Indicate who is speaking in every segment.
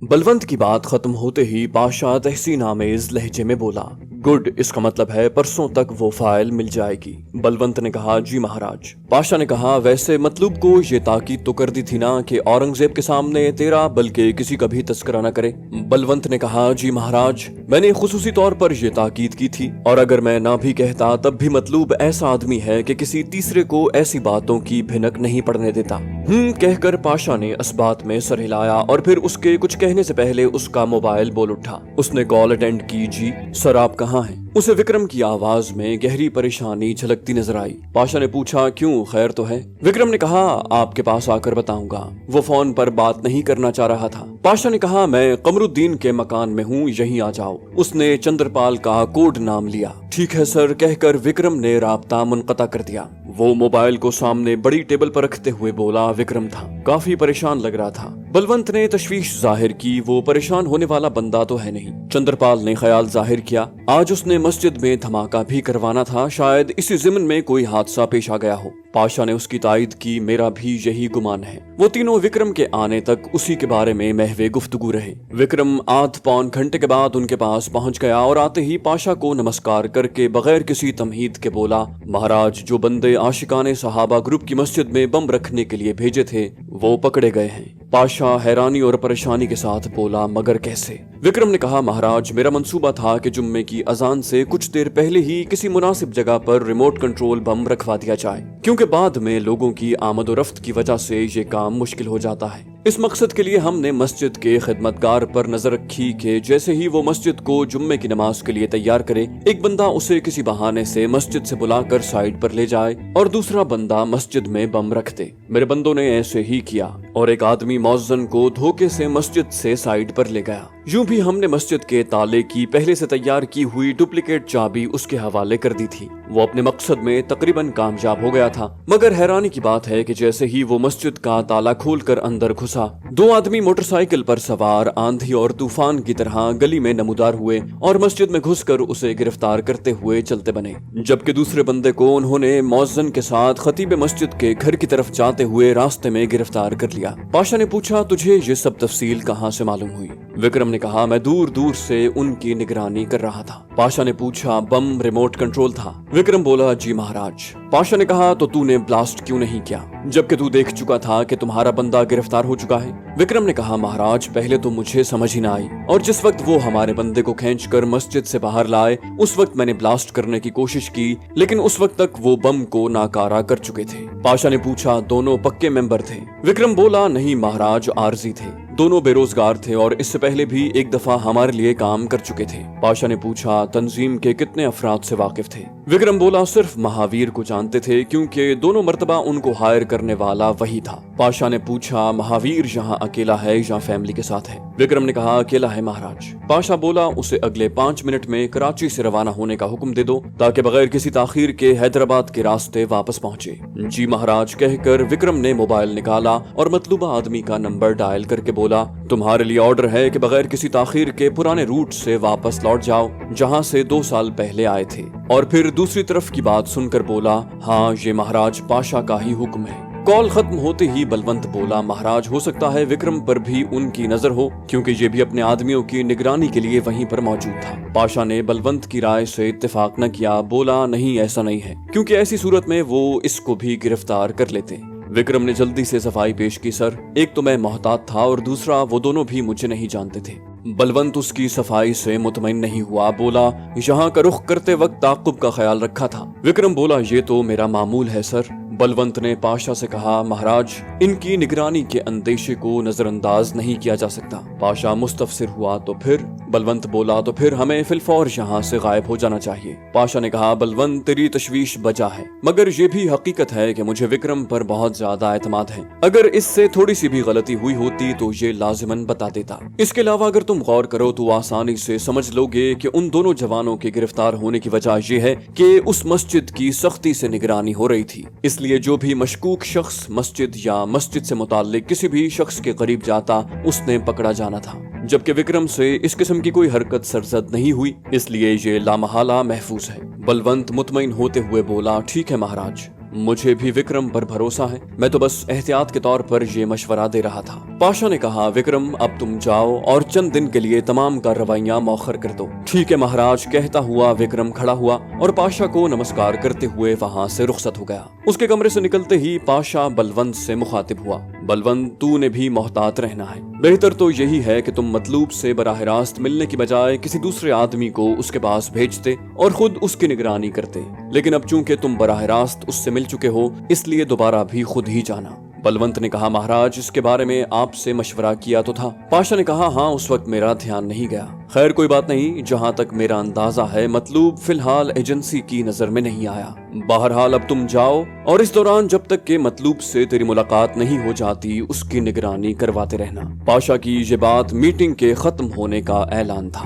Speaker 1: बलवंत की बात खत्म होते ही पाशा तहसीन आमेज लहजे में बोला, गुड, इसका मतलब है परसों तक वो फाइल मिल जाएगी। बलवंत ने कहा, जी महाराज। पाशा ने कहा, वैसे मतलूब को ये ताकीद तो कर दी थी ना कि औरंगजेब के सामने तेरा बल्कि किसी का भी तस्करा न करे। बलवंत ने कहा, जी महाराज, मैंने खुसूसी तौर पर ये ताकीद की थी, और अगर मैं ना भी कहता तब भी मतलूब ऐसा आदमी है कि किसी तीसरे को ऐसी बातों की भिनक नहीं पड़ने देता। कहकर पाशा ने इस बात में सर हिलाया और फिर उसके कुछ कहने से पहले उसका मोबाइल बोल उठा। उसने कॉल अटेंड की। जी सर, आप कहाँ हैं? उसे विक्रम की आवाज में गहरी परेशानी झलकती नजर आई। पाशा ने पूछा, क्यों, खैर तो है? विक्रम ने कहा, आपके पास आकर बताऊंगा। वो फोन पर बात नहीं करना चाह रहा था। पाशा ने कहा, मैं कमरुद्दीन के मकान में हूँ, यहीं आ जाओ। उसने चंद्रपाल का कोड नाम लिया। ठीक है सर कहकर विक्रम ने राब्ता मुनक़ता कर दिया। वो मोबाइल को सामने बड़ी टेबल पर रखते हुए बोला। विक्रम था, काफी परेशान लग रहा था। बलवंत ने तशवीश जाहिर की, वो परेशान होने वाला बंदा तो है नहीं। चंद्रपाल ने ख्याल जाहिर किया, आज उसने मस्जिद में धमाका भी करवाना था, शायद इसी ज़िम्न में कोई हादसा पेश आ गया हो। पाशा ने उसकी तायद की, मेरा भी यही गुमान है। वो तीनों विक्रम के आने तक उसी के बारे में महवे गुफ्तगू रहे। विक्रम आध पौन घंटे के बाद उनके पास पहुंच गया और आते ही पाशा को नमस्कार करके बगैर किसी तमहीद के बोला, महाराज, जो बंदे आशिकाने सहाबा ग्रुप की मस्जिद में बम रखने के लिए भेजे थे वो पकड़े गए हैं। पाशा हैरानी और परेशानी के साथ बोला, मगर कैसे? विक्रम ने कहा, महाराज, मेरा मंसूबा था कि जुम्मे की अजान से कुछ देर पहले ही किसी मुनासिब जगह पर रिमोट कंट्रोल बम रखवा दिया जाए, क्योंकि बाद में लोगों की आमद और रफ्त की वजह से ये काम मुश्किल हो जाता है। इस मकसद के लिए हमने मस्जिद के खिदमतगार पर नजर रखी कि जैसे ही वो मस्जिद को जुम्मे की नमाज के लिए तैयार करे, एक बंदा उसे किसी बहाने से मस्जिद से बुलाकर साइड पर ले जाए और दूसरा बंदा मस्जिद में बम रख दे। मेरे बंदों ने ऐसे ही किया और एक आदमी मौज़्ज़िन को धोखे से मस्जिद से साइड पर ले गया। यूं भी हमने मस्जिद के ताले की पहले से तैयार की हुई डुप्लीकेट चाबी उसके हवाले कर दी थी। वो अपने मकसद में तकरीबन कामयाब हो गया था, मगर हैरानी की बात है कि जैसे ही वो मस्जिद का ताला खोलकर अंदर घुसा, दो आदमी मोटरसाइकिल पर सवार आंधी और तूफान की तरह गली में नमूदार हुए और मस्जिद में घुसकर उसे गिरफ्तार करते हुए चलते बने, जबकि दूसरे बंदे को उन्होंने मौज़्ज़िन के साथ खतीब मस्जिद के घर की तरफ जाते हुए रास्ते में गिरफ्तार कर लिया। पाशा ने पूछा, तुझे ये सब तफसील कहाँ से मालूम हुई? विक्रम ने कहा, मैं दूर दूर से उनकी निगरानी कर रहा था। पाशा ने पूछा, बम रिमोट कंट्रोल था? विक्रम बोला, जी महाराज। पाशा ने कहा, तो तूने ब्लास्ट क्यों नहीं किया, जबकि तू देख चुका था कि तुम्हारा बंदा गिरफ्तार हो चुका है? विक्रम ने कहा, महाराज, पहले तो मुझे समझ ही ना आई, और जिस वक्त वो हमारे बंदे को खींचकर मस्जिद से बाहर लाए उस वक्त मैंने ब्लास्ट करने की कोशिश की, लेकिन उस वक्त तक वो बम को नाकारा कर चुके थे। पाशा ने पूछा, दोनों पक्के मेंबर थे? विक्रम बोला, नहीं महाराज, आरजी थे। दोनों बेरोजगार थे और इससे पहले भी एक दफा हमारे लिए काम कर चुके थे। पाशा ने पूछा, तंजीम के कितने अफराद से वाकिफ थे? विक्रम बोला, सिर्फ महावीर को जानते थे, क्योंकि दोनों मर्तबा उनको हायर करने वाला वही था। पाशा ने पूछा, महावीर यहाँ अकेला है या फैमिली के साथ है? विक्रम ने कहा, अकेला है महाराज। पाशा बोला, उसे अगले 5 मिनट में कराची से रवाना होने का हुक्म दे दो, ताकि बगैर किसी ताखीर के हैदराबाद के रास्ते वापस पहुंचे। जी महाराज कहकर विक्रम ने मोबाइल निकाला और मतलूबा आदमी का नंबर डायल करके बोला, तुम्हारे लिए ऑर्डर है कि बगैर किसी ताखीर के पुराने रूट से वापस लौट जाओ जहां से 2 साल पहले आए थे। और फिर दूसरी तरफ की बात सुनकर बोला, हाँ, ये महाराज पाशा का ही हुक्म है। कॉल खत्म होते ही बलवंत बोला, महाराज, हो सकता है विक्रम पर भी उनकी नजर हो, क्योंकि ये भी अपने आदमियों की निगरानी के लिए वहीं पर मौजूद था। पाशा ने बलवंत की राय से इत्तेफाक न किया, बोला, नहीं, ऐसा नहीं है, क्योंकि ऐसी सूरत में वो इसको भी गिरफ्तार कर लेते। विक्रम ने जल्दी से सफाई पेश की, सर, एक तो मैं मोहतात था और दूसरा वो दोनों भी मुझे नहीं जानते थे। बलवंत उसकी सफाई से मुतमईन नहीं हुआ, बोला, यहाँ का रुख करते वक्त ताक़ुब का ख्याल रखा था। विक्रम बोला, ये तो मेरा मामूल है सर। बलवंत ने पाशा से कहा, महाराज, इनकी निगरानी के अंदेशे को नजरअंदाज नहीं किया जा सकता। पाशा मुस्तफसिर हुआ, तो फिर? बलवंत बोला, तो फिर हमें फिलफौर यहाँ से गायब हो जाना चाहिए। पाशा ने कहा, बलवंत, तेरी तशवीश बजा है, मगर ये भी हकीकत है कि मुझे विक्रम पर बहुत ज्यादा एतमाद है। अगर इससे थोड़ी सी भी गलती हुई होती तो ये लाजिमन बता देता। इसके अलावा अगर तुम गौर करो तो आसानी से समझ लोगे कि उन दोनों जवानों के गिरफ्तार होने की वजह यह है कि उस मस्जिद की सख्ती से निगरानी हो रही थी, इसलिए जो भी मशकूक शख्स मस्जिद या मस्जिद से मुताल्लिक किसी भी शख्स के करीब जाता उसने पकड़ा जाना था, जबकि विक्रम से इस किस्म की कोई हरकत सरजद नहीं हुई, इसलिए ये लामहला महफूज है। बलवंत मुतमईन होते हुए बोला, ठीक है महाराज, मुझे भी विक्रम पर भरोसा है, मैं तो बस एहतियात के तौर पर ये मशवरा दे रहा था। पाशा ने कहा, विक्रम अब तुम जाओ और चंद दिन के लिए तमाम कार्रवाइयां मौखर कर दो। ठीक है महाराज, कहता हुआ विक्रम खड़ा हुआ और पाशा को नमस्कार करते हुए वहां से रुखसत हो गया। उसके कमरे से निकलते ही पाशा बलवंत से मुखातिब हुआ। बलवंत, तूने भी मोहतात रहना है। बेहतर तो यही है कि तुम मतलूब से बराह रास्त मिलने की बजाय किसी दूसरे आदमी को उसके पास भेजते और खुद उसकी निगरानी करते, लेकिन अब चूंकि तुम बराह रास्त उससे मिल चुके हो, इसलिए दोबारा भी खुद ही जाना। बलवंत ने कहा, महाराज इसके बारे में आपसे मशवरा किया तो था। पाशा ने कहा, हाँ उस वक्त मेरा ध्यान नहीं गया। खैर कोई बात नहीं, जहाँ तक मेरा अंदाजा है मतलूब फिलहाल एजेंसी की नजर में नहीं आया। बहरहाल अब तुम जाओ और इस दौरान जब तक के मतलूब से तेरी मुलाकात नहीं हो जाती उसकी निगरानी करवाते रहना। पाशा की ये बात मीटिंग के खत्म होने का ऐलान था।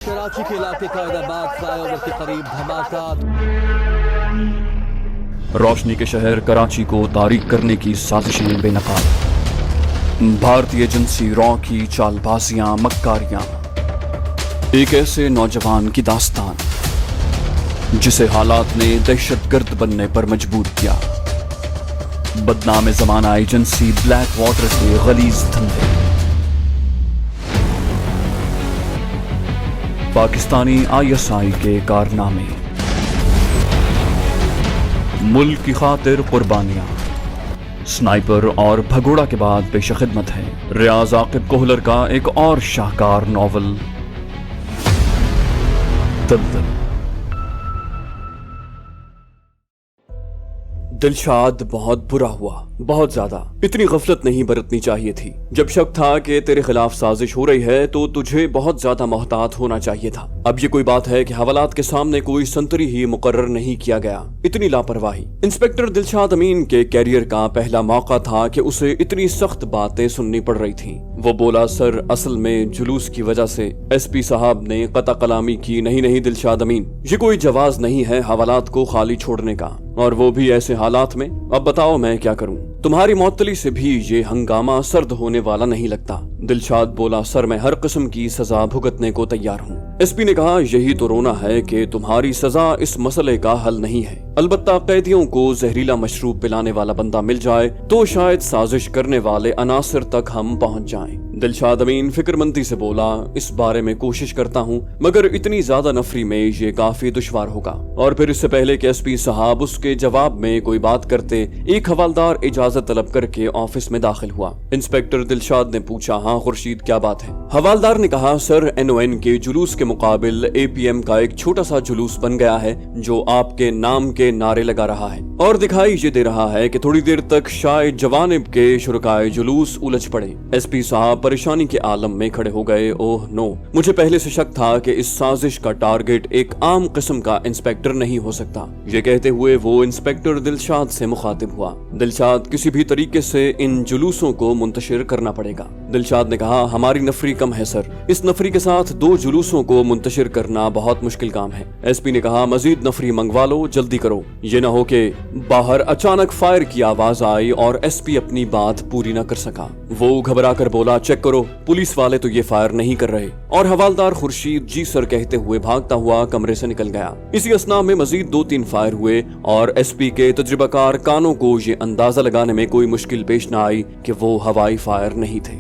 Speaker 2: कराची के इलाके कायदाबाद फ्लाईओवर के करीब धमाका।
Speaker 1: रोशनी के शहर कराची को तारीक करने की साजिशें बेनकाब। भारतीय एजेंसी रॉ की चालबाजियां, मक्कारियां, एक ऐसे नौजवान की दास्तान जिसे हालात ने दहशतगर्द बनने पर मजबूर किया। बदनाम जमाना एजेंसी ब्लैक वाटर के गलीज धंधे, पाकिस्तानी ISI के कारनामे, मुल्क की खातिर कुर्बानियां, स्नाइपर और भगोड़ा के बाद पेश खिदमत है रियाज आकिब कोहलर का एक और शाहकार नॉवल दलदल। दिलशाद बहुत बुरा हुआ, बहुत ज्यादा। इतनी गफलत नहीं बरतनी चाहिए थी। जब शक था कि तेरे खिलाफ साजिश हो रही है तो तुझे बहुत ज्यादा मोहतात होना चाहिए था। अब ये कोई बात है कि हवालात के सामने कोई संतरी ही मुकर्रर नहीं किया गया। इतनी लापरवाही। इंस्पेक्टर दिलशाद अमीन के कैरियर का पहला मौका था कि उसे इतनी सख्त बातें सुननी पड़ रही थी। वो बोला, सर असल में जुलूस की वजह से SP साहब ने कता कलामी की। नहीं दिलशाद अमीन, ये कोई जवाज नहीं है हवालात को खाली छोड़ने का, और वो भी ऐसे हालात में। अब बताओ मैं क्या करूं? तुम्हारी मौतली से भी ये हंगामा सर्द होने वाला नहीं लगता। दिलशाद बोला, सर मैं हर किस्म की सजा भुगतने को तैयार हूँ। SP ने कहा, यही तो रोना है कि तुम्हारी सजा इस मसले का हल नहीं है। अलबत्ता कैदियों को जहरीला मशरूब पिलाने वाला बंदा मिल जाए तो शायद साजिश करने वाले अनासर तक हम पहुँच जाएं। दिलशाद अमीन फिक्रमंदी से बोला, इस बारे में कोशिश करता हूँ, मगर इतनी ज्यादा नफरी में ये काफी दुश्वार होगा। और फिर इससे पहले कि SP साहब उसके जवाब में कोई बात करते, एक हवालदार इजाजत तलब करके ऑफिस में दाखिल हुआ। इंस्पेक्टर दिलशाद ने पूछा, हाँ खुर्शीद क्या बात है? हवालदार ने कहा, सर NON के जुलूस के मुकाबिल APM का एक छोटा सा जुलूस बन गया है जो आपके नाम के नारे लगा रहा है और दिखाई ये दे रहा है कि थोड़ी देर तक शायद जवानिब के शुरकाए जुलूस उलझ पड़े। SP साहब परेशानी के आलम में खड़े हो गए। ओह नो, मुझे पहले से शक था कि इस साजिश का टारगेट एक आम किस्म का इंस्पेक्टर नहीं हो सकता। ये कहते हुए वो इंस्पेक्टर दिलशाद से मुखातिब हुआ। दिलशाद, किसी भी तरीके से इन जुलूसों को मुंतशिर करना पड़ेगा। दिलशाद ने कहा, हमारी नफरी कम है सर, इस नफरी के साथ 2 जुलूसों को मुंतशिर करना बहुत मुश्किल काम है। SP ने कहा, मजीद नफरी मंगवा लो, जल्दी करो। ये न हो कि बाहर अचानक फायर की आवाज आई और SP अपनी बात पूरी न कर सका। वो घबरा कर बोला, चेक करो, पुलिस वाले तो ये फायर नहीं कर रहे। और हवालदार खुर्शीद जी सर कहते हुए भागता हुआ कमरे से निकल गया। इसी असना में मजीद 2-3 फायर हुए और SP के तजुर्बाकार कानों को ये अंदाजा लगाने में कोई मुश्किल पेश न आई कि वो हवाई फायर नहीं थे।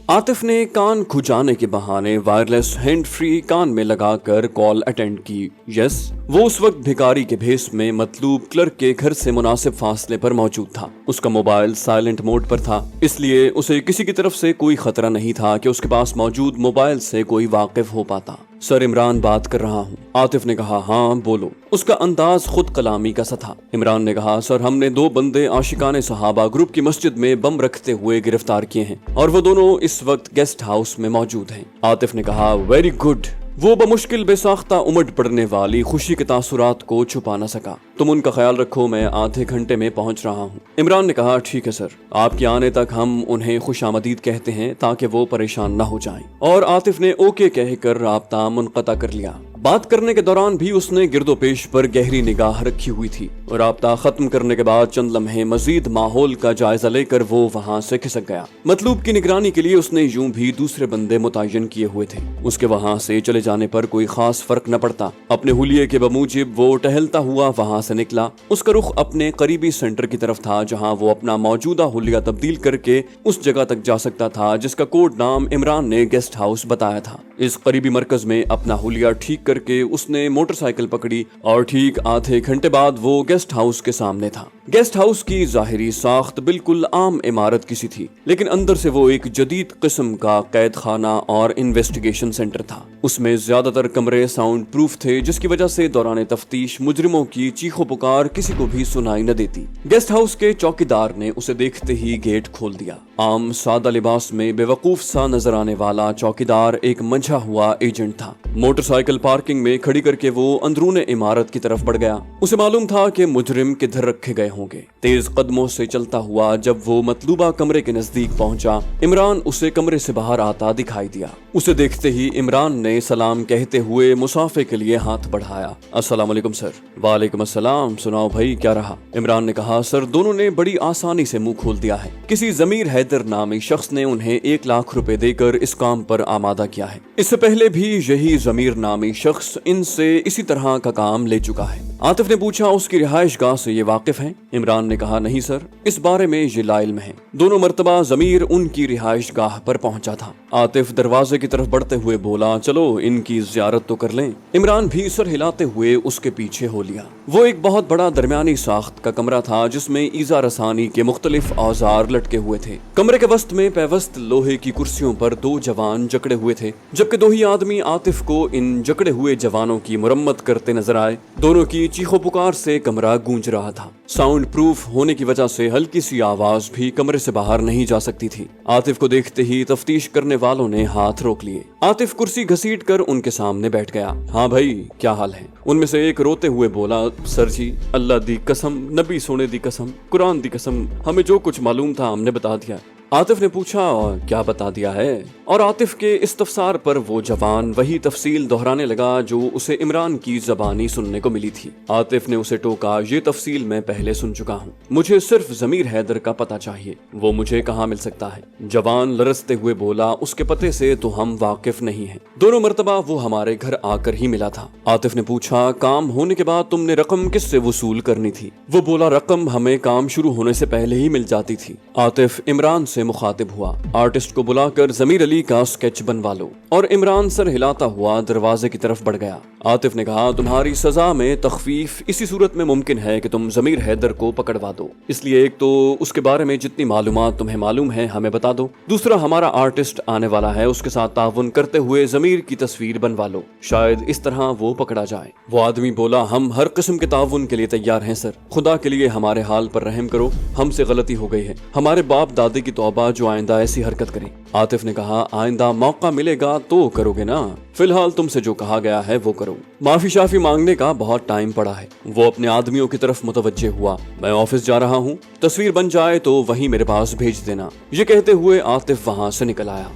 Speaker 1: आतिफ ने कान खुजाने के बहाने वायरलेस हैंड फ्री कान में लगाकर कॉल अटेंड की। यस, वो उस वक्त भिखारी के भेस में मतलूब क्लर्क के घर से मुनासिब फासले पर मौजूद था। उसका मोबाइल साइलेंट मोड पर था, इसलिए उसे किसी की तरफ से कोई खतरा नहीं था कि उसके पास मौजूद मोबाइल से कोई वाकिफ हो पाता। सर इमरान बात कर रहा हूँ। आतिफ ने कहा, हाँ बोलो। उसका अंदाज खुद कलामी का सा था। इमरान ने कहा, सर हमने 2 बंदे आशिकाने सहाबा ग्रुप की मस्जिद में बम रखते हुए गिरफ्तार किए हैं और वो दोनों इस वक्त गेस्ट हाउस में मौजूद हैं। आतिफ ने कहा, वेरी गुड। वो बमुश्किल बेसाख्ता उमड़ पड़ने वाली खुशी के तासुरात को छुपा न सका। तुम उनका ख्याल रखो, मैं आधे घंटे में पहुंच रहा हूं। इमरान ने कहा, ठीक है सर, आपके आने तक हम उन्हें खुशामदीद कहते हैं ताकि वो परेशान न हो जाएं। और आतिफ ने ओके कहकर राब्ता मुनक़ता कर लिया। बात करने के दौरान भी उसने गिरदोपेश पर गहरी निगाह रखी हुई थी और राब्ता खत्म करने के बाद चंद लम्हे मजीद माहौल का जायजा लेकर वो वहां से खिसक गया। मतलूब की निगरानी के लिए उसने यूं भी दूसरे बंदे मुतय्यन किए हुए थे। उसके वहां से चले जाने पर कोई खास फर्क न पड़ता। अपने हुलिये के बमूजिब वो टहलता हुआ वहां से निकला। उसका रुख अपने करीबी सेंटर की तरफ था जहां वो अपना मौजूदा हुलिया तब्दील करके उस जगह तक जा सकता था जिसका कोड नाम इमरान ने गेस्ट हाउस बताया था। इस करीबी मरकज में अपना हुलिया ठीक करके उसने मोटरसाइकिल पकड़ी और ठीक आधे घंटे बाद वो गेस्ट हाउस के सामने था। गेस्ट हाउस की जाहिरी साख्त बिल्कुल आम इमारत की सी थी, लेकिन अंदर से वो एक जदीद किस्म का कैद खाना और इन्वेस्टिगेशन सेंटर था। उसमें ज्यादातर कमरे साउंड प्रूफ थे, जिसकी वजह से दौरान तफ्तीश मुजरिमों की चीखों पुकार किसी को भी सुनाई न देती। गेस्ट हाउस के चौकीदार ने उसे देखते ही गेट खोल दिया। आम सादा लिबास में बेवकूफ सा नजर आने वाला चौकीदार एक मंझा हुआ एजेंट था। मोटरसाइकिल पार्किंग में खड़ी करके वो अंदरूने इमारत की तरफ बढ़ गया। उसे मालूम था कि मुजरिम किधर रखे गए होंगे। तेज कदमों से चलता हुआ जब वो मतलूबा कमरे के नजदीक पहुंचा, इमरान उसे कमरे से बाहर आता दिखाई दिया। उसे देखते ही इमरान ने सलाम कहते हुए मुसाफे के लिए हाथ बढ़ाया। अस्सलाम वालेकुम सर। वालेकुम अस्सलाम। सुनाओ भाई, क्या रहा? इमरान ने कहा। सर, दोनों ने बड़ी आसानी से मुंह खोल दिया है। किसी जमीर हैदर नामी शख्स ने उन्हें 1 लाख रुपए देकर इस काम पर आमादा किया है। इससे पहले भी यही जमीर नामी शख्स इनसे इसी तरह का काम ले चुका है। आतिफ ने पूछा, उसकी रिहाइश गाह से ये वाकिफ हैं? इमरान ने कहा, नहीं सर, इस बारे में ये लाइल्म है। दोनों मर्तबा जमीर उनकी रिहाइश गाह पर पहुंचा था। आतिफ दरवाजे की तरफ बढ़ते हुए बोला, चलो इनकी जियारत तो कर लें। इमरान भी सर हिलाते हुए उसके पीछे हो लिया। वो एक बहुत बड़ा दरमियानी साख्त का कमरा था जिसमें ईजा रसानी के मुख्तलिफ औजार लटके हुए थे। कमरे के वस्त में पेवस्त लोहे की कुर्सियों पर 2 जवान जकड़े हुए थे, जबकि 2 ही आदमी आतिफ को इन जकड़े हुए जवानों की मुरम्मत करते नजर आए। दोनों की चीखों पुकार से कमरा गूंज रहा था। साउंड प्रूफ होने की वजह से हल्की सी आवाज भी कमरे से बाहर नहीं जा सकती थी। आतिफ को देखते ही तफ्तीश करने वालों ने हाथ रोक लिए। आतिफ कुर्सी घसीट कर उनके सामने बैठ गया। हाँ भाई, क्या हाल है? उनमें से एक रोते हुए बोला, सर जी, अल्लाह दी कसम, नबी सोने दी कसम, कुरान दी कसम, हमें जो कुछ मालूम था हमने बता दिया। आतिफ ने पूछा, और क्या बता दिया है? और आतिफ के इस्तफसार पर वो जवान वही तफसील दोहराने लगा जो उसे इमरान की जबानी सुनने को मिली थी। आतिफ ने उसे टोका, ये तफसील मैं पहले सुन चुका हूँ, मुझे सिर्फ जमीर हैदर का पता चाहिए, वो मुझे कहाँ मिल सकता है? जवान लरसते हुए बोला, उसके पते से तो हम वाकिफ नहीं हैं। दोनों मर्तबा वो हमारे घर आकर ही मिला था। आतिफ ने पूछा, काम होने के बाद तुमने रकम किससे वसूल करनी थी? वो बोला, रकम हमें काम शुरू होने से पहले ही मिल जाती थी। आतिफ इमरान से मुखातिब हुआ, आर्टिस्ट को बुलाकर जमीर अली का स्केच बनवा लो। और इमरान सर हिलाता हुआ दरवाजे की तरफ बढ़ गया। आतिफ ने कहा, तुम्हारी सजा में तखफीफ इसी सूरत में मुमकिन है कि तुम जमीर हैदर को पकड़वा दो। इसलिए एक तो उसके बारे में जितनी मालूमात तुम्हें मालूम है हमें बता दो। दूसरा, हमारा आर्टिस्ट आने वाला है, उसके साथ ताउन करते हुए जमीर की तस्वीर बनवा लो, शायद इस तरह वो पकड़ा जाए। वो आदमी बोला, हम हर किस्म के ताउन के लिए तैयार हैं सर, खुदा के लिए हमारे हाल पर रहम करो, हमसे गलती हो गई है, हमारे बाप दादे की तौबा जो आइंदा ऐसी हरकत करें। आतिफ ने कहा, आइंदा मौका मिलेगा तो करोगे ना, फिलहाल तुमसे जो कहा गया है वो करो। माफी शाफी मांगने का बहुत टाइम पड़ा है। वो अपने आदमियों की तरफ मुतवज्जे हुआ, मैं ऑफिस जा रहा हूँ, तस्वीर बन जाए तो वहीं मेरे पास भेज देना। ये कहते हुए आतिफ वहां से निकल आया।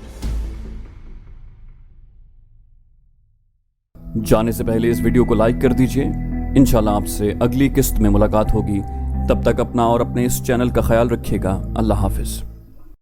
Speaker 1: जाने से पहले इस वीडियो को लाइक कर दीजिए। इंशाल्लाह आपसे अगली किस्त में मुलाकात होगी। तब तक अपना और अपने इस चैनल का ख्याल रखिएगा। अल्लाह हाफिज।